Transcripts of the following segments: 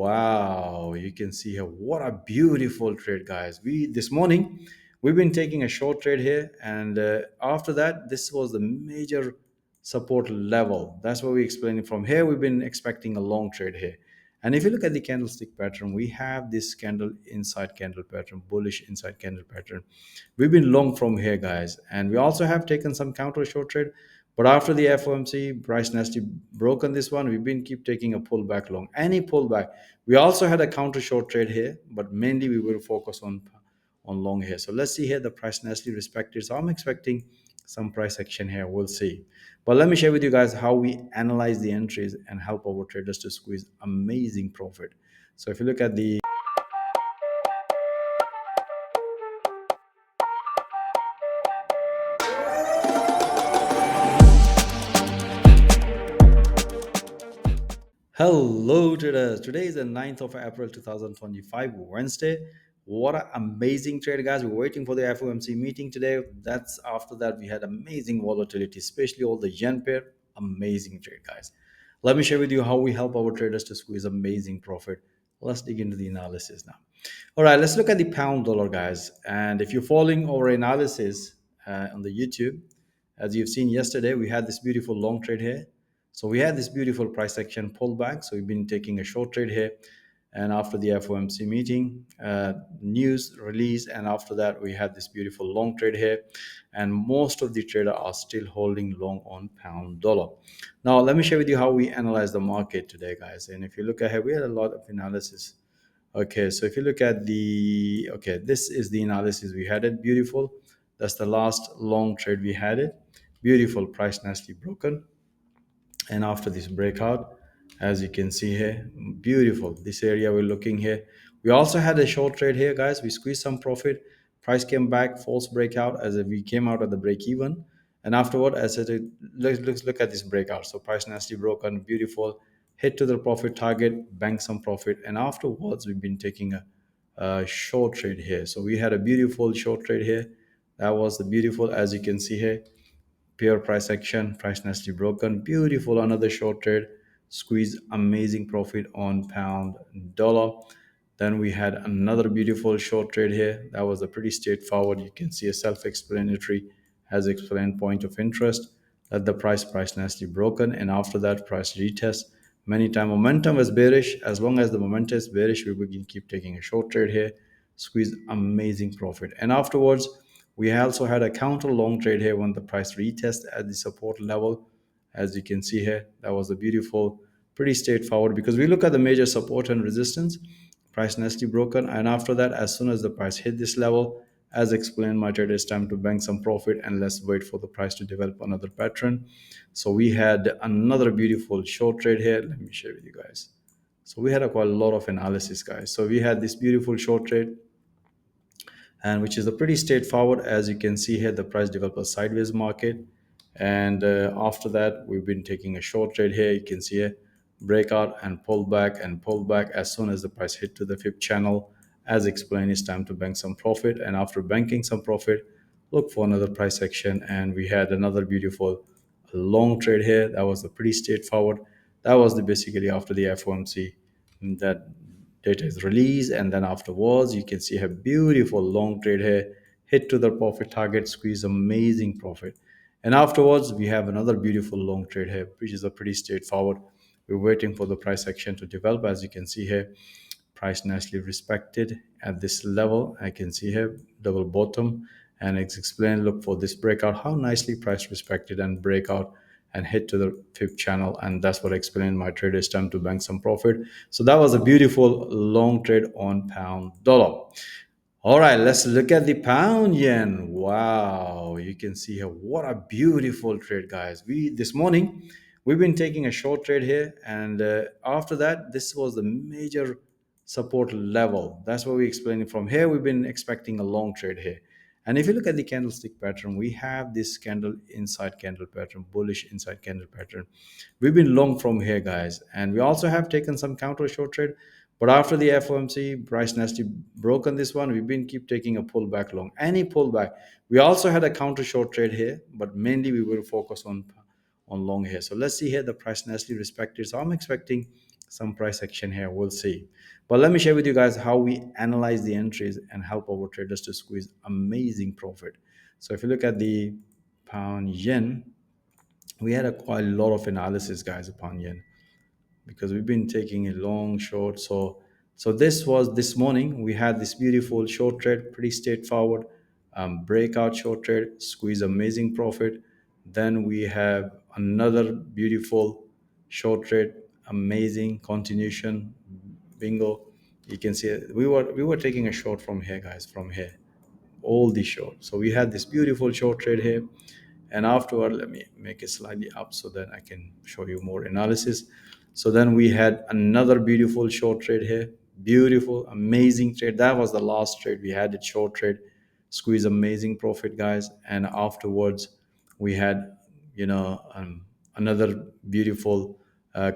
Wow, you can see here what a beautiful trade, guys. We this morning we've been taking a short trade here, and after that, this was the major support level. That's what we explained. From here, we've been expecting a long trade here. And if you look at the candlestick pattern, we have this candle inside candle pattern, bullish inside candle pattern. We've been long from here, guys, and we also have taken some counter short trade. But after the FOMC, price nasty broken this one. We've been keep taking a pullback long. Any pullback. We also had a counter short trade here, but mainly we will focus on long here. So let's see here the price nicely respected. So I'm expecting some price action here. We'll see. But let me share with you guys how we analyze the entries and help our traders to squeeze amazing profit. So if you look at the hello traders, today is the 9th of April 2025, Wednesday. What an amazing trade, guys. We're waiting for the FOMC meeting today. That's after that we had amazing volatility, especially all the yen pair. Amazing trade, guys. Let me share with you how we help our traders to squeeze amazing profit. Let's dig into the analysis now. All right, let's look at the pound dollar, guys. And if you're following our analysis on the YouTube, as you've seen yesterday, we had this beautiful long trade here. So we had this beautiful price action pullback. So we've been taking a short trade here. And after the FOMC meeting, news release, and after that, we had this beautiful long trade here. And most of the traders are still holding long on pound dollar. Now, let me share with you how we analyze the market today, guys. And if you look ahead, we had a lot of analysis. Okay, so if you look at the, okay, this is the analysis we had it. Beautiful. That's the last long trade we had it. Beautiful, price nicely broken. And after this breakout, as you can see here, beautiful, this area we're looking here. We also had a short trade here, guys. We squeezed some profit. Price came back, false breakout, as if we came out at the break even. And afterward, as I said, let's look at this breakout. So price nicely broken, beautiful, hit to the profit target, bank some profit. And afterwards, we've been taking a short trade here. So we had a beautiful short trade here. That was the beautiful, as you can see here, pure price action, price nicely broken, beautiful, another short trade, squeeze amazing profit on pound dollar. Then we had another beautiful short trade here. That was a pretty straightforward. You can see a self-explanatory, has explained point of interest, that the price nicely broken, and after that price retest. Many time momentum was bearish. As long as the momentum is bearish, we will keep taking a short trade here, squeeze amazing profit. And afterwards, we also had a counter long trade here when the price retest at the support level. As you can see here, that was a beautiful, pretty straightforward, because we look at the major support and resistance, price nicely broken. And after that, as soon as the price hit this level, as explained, my trade is time to bank some profit and let's wait for the price to develop another pattern. So we had another beautiful short trade here. Let me share with you guys. So we had quite a lot of analysis, guys. So we had this beautiful short trade, and which is a pretty straightforward. As you can see here, the price developed a sideways market, and after that we've been taking a short trade here. You can see here, breakout and pull back and pull back. As soon as the price hit to the fifth channel, as explained, it's time to bank some profit, and after banking some profit, look for another price action. And we had another beautiful long trade here. That was a pretty straightforward. That was the basically after the FOMC that data is released, and then afterwards you can see a beautiful long trade here, hit to the profit target, squeeze amazing profit. And afterwards we have another beautiful long trade here, which is a pretty straightforward. We're waiting for the price action to develop. As you can see here, price nicely respected at this level. I can see here double bottom, and it's explained, look for this breakout, how nicely price respected and breakout and hit to the fifth channel. And that's what I explained, my trade is time to bank some profit. So that was a beautiful long trade on pound dollar. All right, let's look at the pound yen. Wow, you can see here what a beautiful trade, guys. We this morning we've been taking a short trade here, and after that, this was the major support level. That's what we explained. From here, we've been expecting a long trade here. And if you look at the candlestick pattern, we have this candle inside candle pattern, bullish inside candle pattern. We've been long from here, guys, and we also have taken some counter short trade. But after the FOMC, price nasty broken this one. We've been keep taking a pullback long. Any pullback. We also had a counter short trade here, but mainly we will focus on long here. So let's see here the price nicely respected. So I'm expecting some price action here. We'll see. But let me share with you guys how we analyze the entries and help our traders to squeeze amazing profit. So if you look at the pound yen, we had a quite a lot of analysis, guys, upon yen, because we've been taking a long short. So this was this morning. We had this beautiful short trade, pretty straightforward, breakout short trade, squeeze amazing profit. Then we have another beautiful short trade, amazing continuation, bingo. You can see we were taking a short from here, guys, from here, all the short. So we had this beautiful short trade here, and afterward, let me make it slightly up so that I can show you more analysis. So then we had another beautiful short trade here, beautiful, amazing trade. That was the last trade we had, it short trade, squeeze amazing profit, guys. And afterwards, we had, another beautiful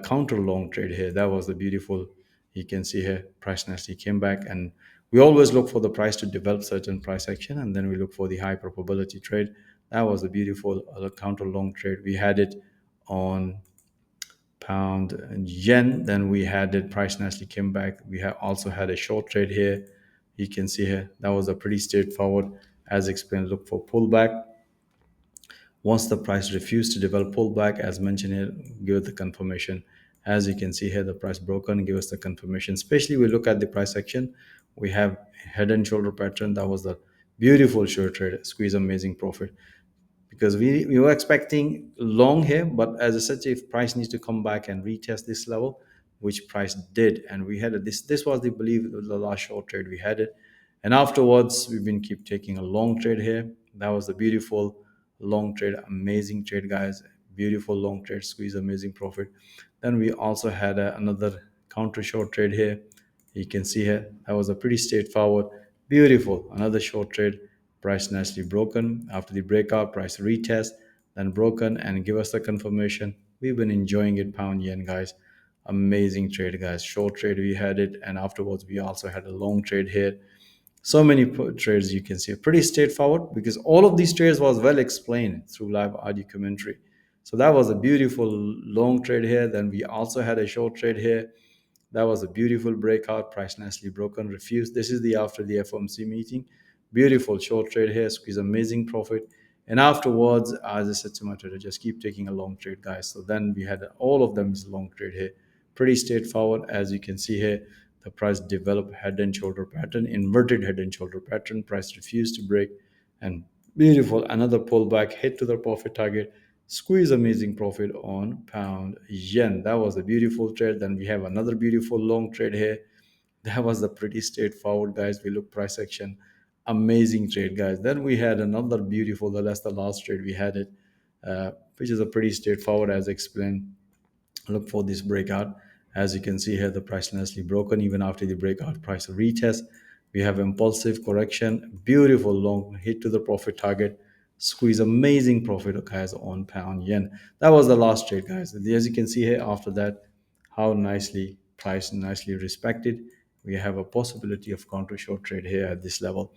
counter long trade here. That was the beautiful, you can see here, price nicely came back. And we always look for the price to develop certain price action, and then we look for the high probability trade. That was a beautiful counter long trade. We had it on pound and yen. Then we had it, price nicely came back. We have also had a short trade here. You can see here, that was a pretty straightforward. As explained, look for pullback. Once the price refused to develop pullback, as mentioned here, give it the confirmation. As you can see here, the price broken, give us the confirmation. Especially we look at the price action, we have head and shoulder pattern. That was the beautiful short trade, squeeze amazing profit, because we were expecting long here, but as I said, if price needs to come back and retest this level, which price did, and we had it, this was the believe the last short trade we had it. And afterwards we've been keep taking a long trade here. That was the beautiful long trade, amazing trade, guys, beautiful long trade, squeeze amazing profit. Then we also had another counter short trade here. You can see here, that was a pretty straightforward, beautiful, another short trade, price nicely broken. After the breakout, price retest, then broken and give us the confirmation. We've been enjoying it, pound yen, guys. Amazing trade, guys. Short trade we had it, and afterwards we also had a long trade here. So many trades you can see, pretty straightforward, because all of these trades was well explained through live audio commentary. So that was a beautiful long trade here. Then we also had a short trade here. That was a beautiful breakout, price nicely broken, refused. This is the after the FOMC meeting. Beautiful short trade here, squeeze amazing profit. And afterwards, as I said to my trader, just keep taking a long trade, guys. So then we had all of them is long trade here. Pretty straightforward. As you can see here, the price developed head and shoulder pattern, inverted head and shoulder pattern. Price refused to break, and beautiful, another pullback, hit to the profit target, squeeze amazing profit on pound yen. That was a beautiful trade. Then we have another beautiful long trade here. That was a pretty straightforward, guys. We look price action, amazing trade, guys. Then we had another beautiful, that's the last trade we had it, which is a pretty straightforward, as explained. Look for this breakout. As you can see here, the price nicely broken. Even after the breakout, price retest, we have impulsive correction, beautiful long hit to the profit target, squeeze amazing profit, guys, on pound yen. That was the last trade, guys. As you can see here, after that, how nicely price nicely respected. We have a possibility of counter short trade here at this level.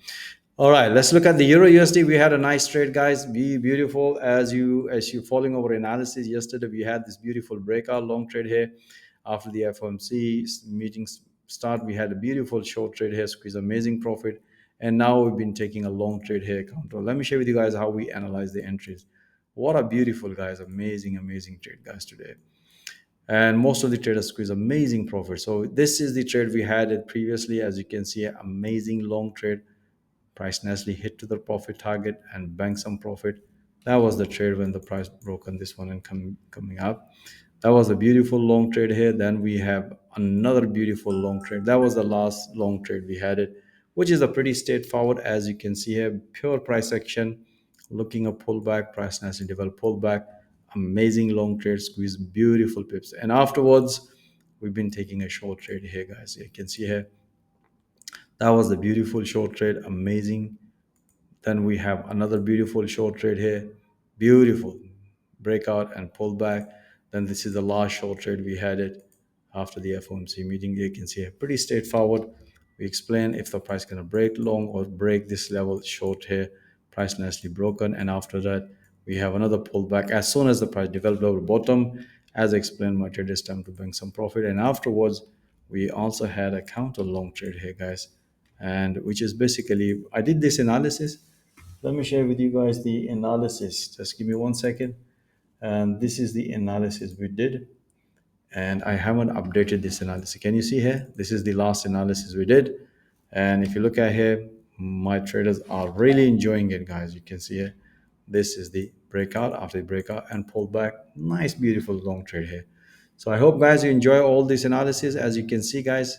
All right, let's look at the Euro USD. We had a nice trade, guys. Be beautiful. As you following our analysis yesterday, we had this beautiful breakout long trade here. After the FOMC meetings start, we had a beautiful short trade here, squeeze amazing profit. And now we've been taking a long trade here counter. Let me share with you guys how we analyze the entries. What a beautiful, guys, amazing trade, guys, today. And most of the traders squeeze amazing profit. So this is the trade we had it previously. As you can see, amazing long trade, price nicely hit to the profit target and bank some profit. That was the trade when the price broke on this one and coming up. That was a beautiful long trade here. Then we have another beautiful long trade. That was the last long trade we had it, which is a pretty straightforward. As you can see here, pure price action, looking a pullback, price nicely develop pullback, amazing long trade, squeeze beautiful pips. And afterwards, we've been taking a short trade here, guys. You can see here, that was the beautiful short trade, amazing. Then we have another beautiful short trade here, beautiful breakout and pullback. Then this is the last short trade we had it after the FOMC meeting. You can see pretty straightforward. We explain if the price gonna break long or break this level short here, price nicely broken, and after that we have another pullback. As soon as the price developed over bottom, As I explained, my trade is time to bring some profit. And afterwards, we also had a counter long trade here, guys, and which is basically I did this analysis. Let me share with you guys the analysis. Just give me 1 second. And this is the analysis we did, and I haven't updated this analysis. Can you see here? This is the last analysis we did. And if you look at here, my traders are really enjoying it, guys. You can see here, this is the breakout after the breakout and pulled back. Nice, beautiful long trade here. So I hope, guys, you enjoy all this analysis. As you can see, guys,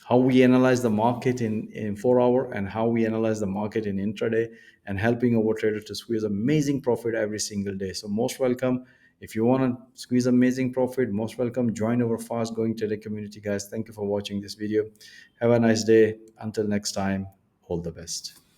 how we analyze the market in 4 hour and how we analyze the market in intraday, and helping our trader to squeeze amazing profit every single day. So most welcome. If you want to squeeze amazing profit, most welcome. Join our fast growing trader community, guys. Thank you for watching this video. Have a nice day. Until next time, all the best.